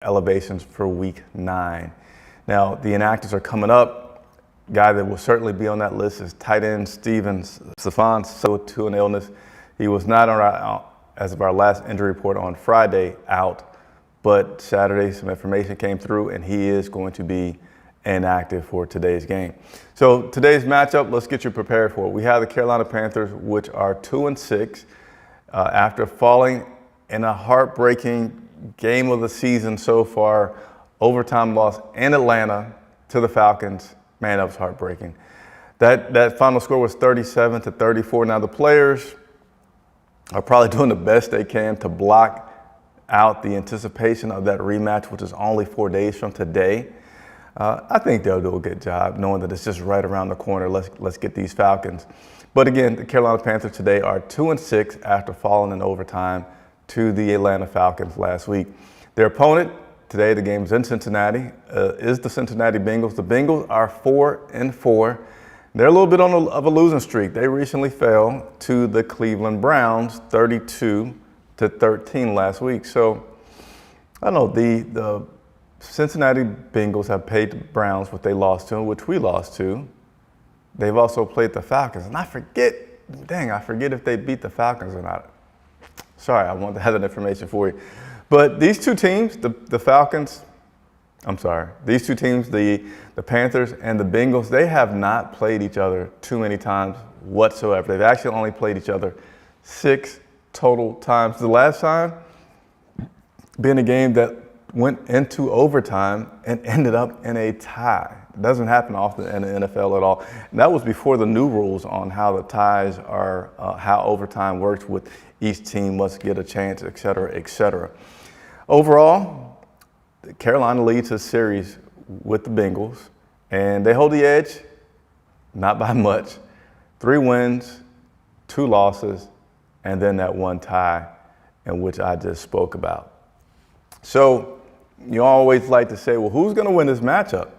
elevations for week 9. Now, the inactives are coming up. Guy that will certainly be on that list is tight end Stephon, so to an illness. He was not on as of our last injury report on Friday, out, but Saturday some information came through and he is going to be inactive for today's game. So today's matchup, let's get you prepared for it. We have the Carolina Panthers, which are 2-6 after falling in a heartbreaking game of the season so far, overtime loss in Atlanta to the Falcons. Man, that was heartbreaking. That final score was 37-34. Now the players are probably doing the best they can to block out the anticipation of that rematch, which is only 4 days from today. I think they'll do a good job knowing that it's just right around the corner. Let's get these Falcons. But again, the Carolina Panthers today are 2-6 after falling in overtime to the Atlanta Falcons last week. Their opponent today, the game's in Cincinnati, is the Cincinatti Bengals. The Bengals are 4-4. They're a little bit of a losing streak. They recently fell to the Cleveland Browns 32-13 last week. So I don't know, the Cincinnati Bengals have paid the Browns what they lost to, which we lost to. They've also played the Falcons. And I forget if they beat the Falcons or not. Sorry, I wanted to have that information for you. But these two teams, the Panthers and the Bengals, they have not played each other too many times whatsoever. They've actually only played each other 6 total times. The last time being a game that went into overtime and ended up in a tie. It doesn't happen often in the NFL at all. And that was before the new rules on how the ties are, how overtime works with each team must get a chance, et cetera, et cetera. Overall, Carolina leads the series with the Bengals, and they hold the edge, not by much. 3 wins, 2 losses, and then that one tie in which I just spoke about. So you always like to say, well, who's going to win this matchup?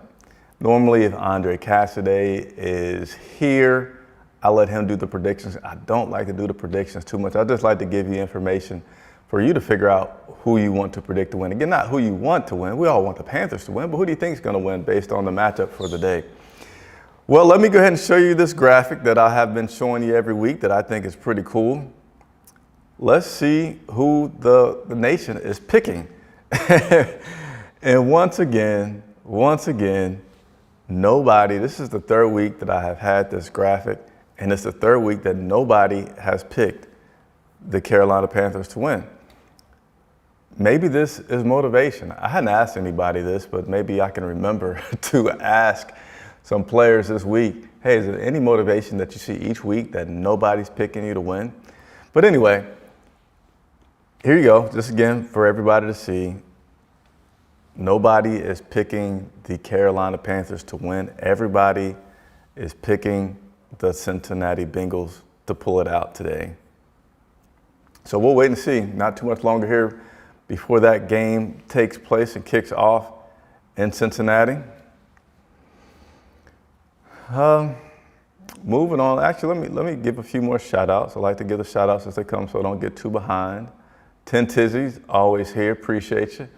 Normally, if Andre Cassidy is here, I let him do the predictions. I don't like to do the predictions too much. I just like to give you information for you to figure out who you want to predict to win. Again, not who you want to win. We all want the Panthers to win, but who do you think is going to win based on the matchup for the day? Well, let me go ahead and show you this graphic that I have been showing you every week that I think is pretty cool. Let's see who the nation is picking. And once again, nobody, this is the 3rd week that I have had this graphic, and it's the 3rd week that nobody has picked the Carolina Panthers to win. Maybe this is motivation. I hadn't asked anybody this, but maybe I can remember to ask some players this week, hey, is there any motivation that you see each week that nobody's picking you to win? But anyway, here you go, just again for everybody to see. Nobody is picking the Carolina Panthers to win. Everybody is picking the Cincinnati Bengals to pull it out today. So we'll wait and see. Not too much longer here before that game takes place and kicks off in Cincinnati. Moving on. Actually, let me give a few more shout-outs. I like to give the shout-outs as they come so I don't get too behind. 10 Tizzies, always here. Appreciate you.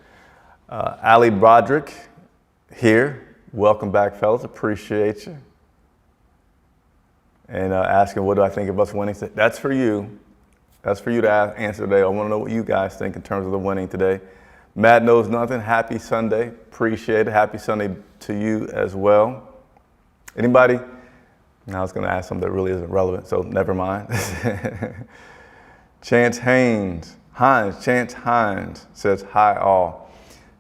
Ali Broderick here. Welcome back, fellas. Appreciate you. And asking, what do I think of us winning? That's for you. That's for you to answer today. I want to know what you guys think in terms of the winning today. Matt Knows Nothing, happy Sunday. Appreciate it. Happy Sunday to you as well. Anybody? Now I was going to ask something that really isn't relevant, so never mind. Chance Chance Hines says, hi all.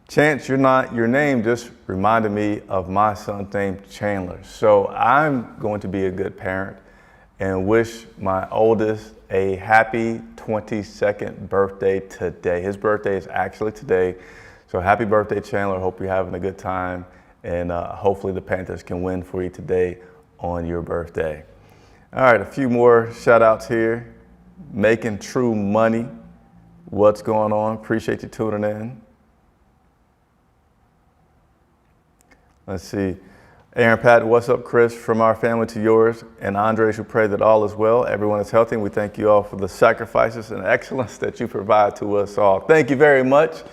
Chance, your name just reminded me of my son's name, Chandler. So I'm going to be a good parent and wish my oldest a happy 22nd birthday today. His birthday is actually today. So happy birthday, Chandler. Hope you're having a good time. And hopefully the Panthers can win for you today on your birthday. All right, a few more shout outs here. Making True Money. What's going on? Appreciate you tuning in. Let's see. Aaron Patton, what's up, Chris? From our family to yours. And Andre, should pray that all is well. Everyone is healthy. And we thank you all for the sacrifices and excellence that you provide to us all. Thank you very much.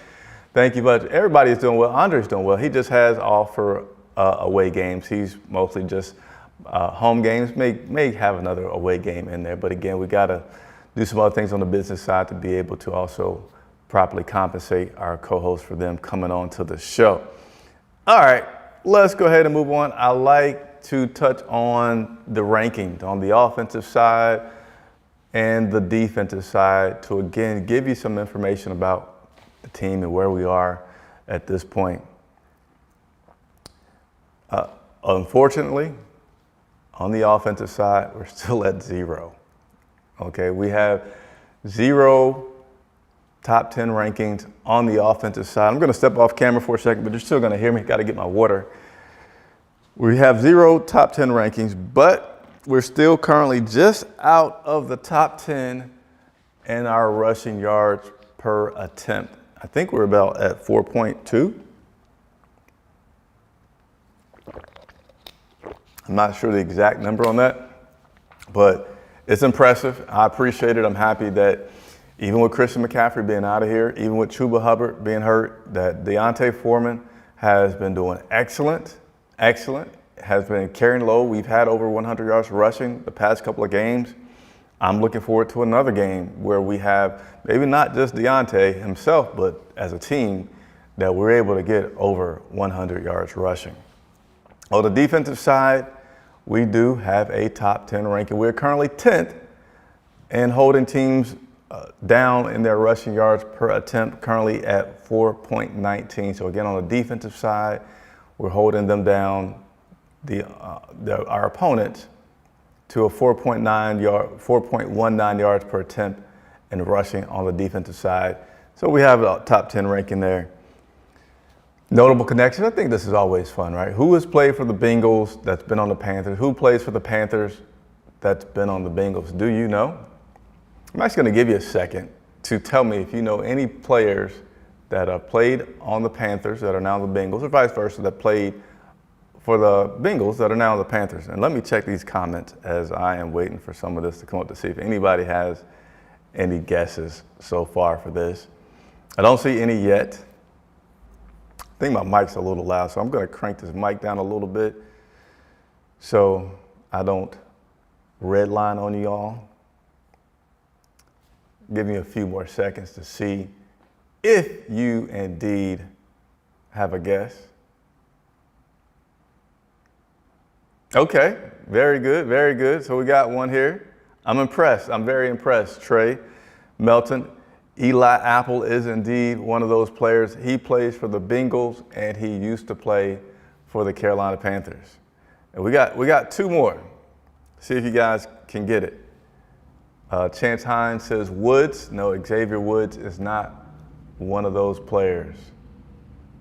Thank you much. Everybody is doing well. Andre's doing well. He just has off for away games. He's mostly just home games. May have another away game in there. But again, we got to do some other things on the business side to be able to also properly compensate our co-hosts for them coming on to the show. All right, let's go ahead and move on. I like to touch on the rankings on the offensive side and the defensive side to, again, give you some information about the team and where we are at this point. Unfortunately, on the offensive side, we're still at 0. Okay, we have 0 top 10 rankings on the offensive side. I'm going to step off camera for a second, but you're still going to hear me. Got to get my water. We have 0 top 10 rankings, but we're still currently just out of the top 10 in our rushing yards per attempt. I think we're about at 4.2. I'm not sure the exact number on that, but it's impressive. I appreciate it. I'm happy that even with Christian McCaffrey being out of here, even with Chuba Hubbard being hurt, that Deontay Foreman has been doing excellent, has been carrying low. We've had over 100 yards rushing the past couple of games. I'm looking forward to another game where we have maybe not just Deontay himself, but as a team that we're able to get over 100 yards rushing. On the defensive side, we do have a top 10 ranking. We're currently 10th in holding teams down in their rushing yards per attempt, currently at 4.19. So again, on the defensive side, we're holding them down, our opponents, to a 4.19 yards per attempt in rushing on the defensive side. So we have a top 10 ranking there. Notable connection, I think this is always fun, right? Who has played for the Bengals that's been on the Panthers? Who plays for the Panthers that's been on the Bengals? Do you know? I'm actually going to give you a second to tell me if you know any players that have played on the Panthers that are now the Bengals, or vice versa, that played for the Bengals that are now the Panthers. And let me check these comments as I am waiting for some of this to come up to see if anybody has any guesses so far for this. I don't see any yet. I think my mic's a little loud, so I'm going to crank this mic down a little bit so I don't redline on you all. Give me a few more seconds to see if you indeed have a guess. Okay, very good, very good. So we got one here. I'm impressed. I'm very impressed. Trey Melton. Eli Apple is indeed one of those players. He plays for the Bengals, and he used to play for the Carolina Panthers. And we got 2 more. See if you guys can get it. Chance Hines says Woods. No, Xavier Woods is not one of those players.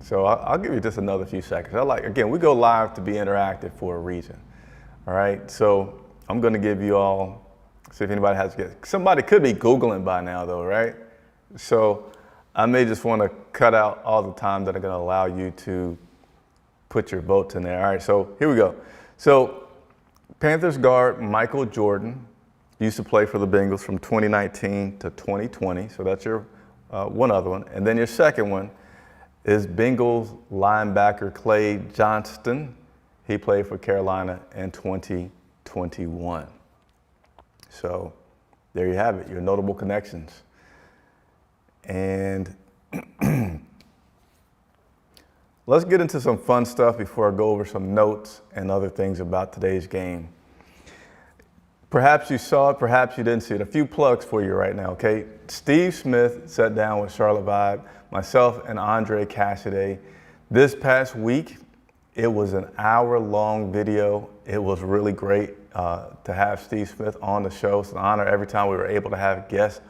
So I'll give you just another few seconds. Again, we go live to be interactive for a reason. All right, so I'm going to give you all, see if anybody has a guess. Somebody could be Googling by now, though, right? So I may just want to cut out all the time that are going to allow you to put your votes in there. All right, so here we go. So Panthers guard Michael Jordan used to play for the Bengals from 2019 to 2020. So that's your one other one. And then your second one is Bengals linebacker Clay Johnston. He played for Carolina in 2021. So there you have it, your notable connections. And let's get into some fun stuff before I go over some notes and other things about today's game. Perhaps you saw it, perhaps you didn't see it. A few plugs for you right now, okay? Steve Smith sat down with Charlotte Vibe, myself and Andre Cassidy. This past week, it was an hour-long video. It was really great to have Steve Smith on the show. It's an honor every time we were able to have guests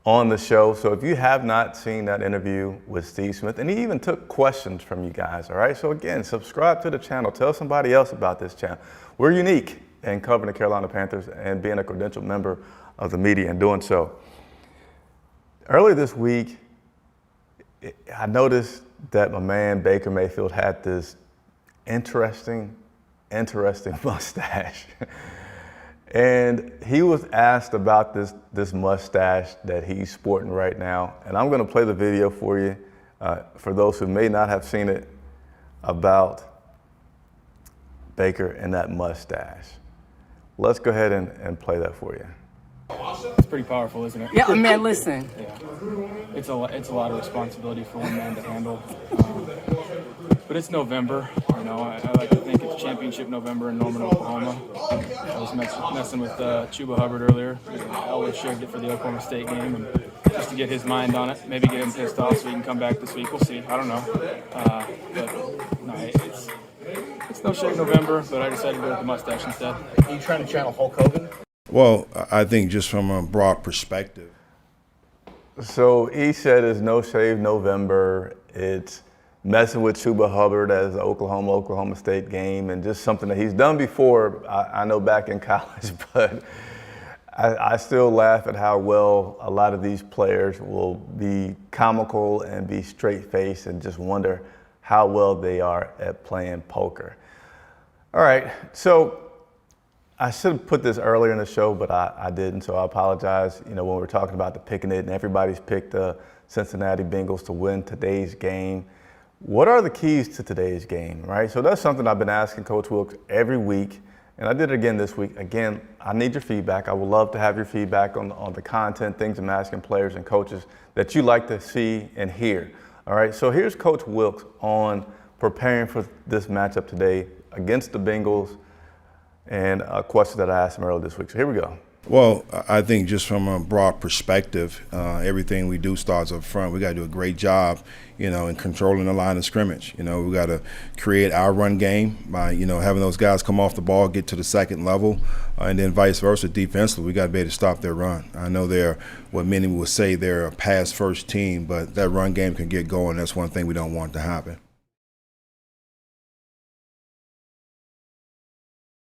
on the show. So if you have not seen that interview with Steve Smith, and he even took questions from you guys, all right? So again, subscribe to the channel. Tell somebody else about this channel. We're unique in covering the Carolina Panthers and being a credentialed member of the media and doing so. Earlier this week, I noticed that my man Baker Mayfield had this interesting mustache. And he was asked about this mustache that he's sporting right now. And I'm going to play the video for you. for those who may not have seen it, about Baker and that mustache. Let's go ahead and play that for you. It's pretty powerful, isn't it? Yeah, man, listen. Yeah. It's a lot of responsibility for one man to handle. But it's November, you know. I like to think it's championship November in Norman, Oklahoma. I was messing with Chuba Hubbard earlier. I always shaved it for the Oklahoma State game, and just to get his mind on it, maybe get him pissed off so he can come back this week. We'll see. I don't know. But no, it's no shave November, but I decided to go with the mustache instead. Are you trying to channel Hulk Hogan? Well, I think just from a broad perspective. So he said it's no shave November. It's messing with Chuba Hubbard as the Oklahoma State game, and just something that he's done before, I know back in college, but I still laugh at how well a lot of these players will be comical and be straight-faced and just wonder how well they are at playing poker. All right, so I should have put this earlier in the show, but I didn't, so I apologize. You know, when we're talking about the picking it, and everybody's picked the Cincinnati Bengals to win today's game. What are the keys to today's game, right? So that's something I've been asking Coach Wilks every week, and I did it again this week. Again, I need your feedback. I would love to have your feedback on the content, things I'm asking players and coaches that you like to see and hear. All right, so here's Coach Wilks on preparing for this matchup today against the Bengals, and a question that I asked him earlier this week. So here we go. Well, I think just from a broad perspective, everything we do starts up front. We got to do a great job, you know, in controlling the line of scrimmage. You know, we got to create our run game by, you know, having those guys come off the ball, get to the second level, and then vice versa. Defensively, we got to be able to stop their run. I know they're what many would say they're a pass-first team, but that run game can get going. That's one thing we don't want to happen.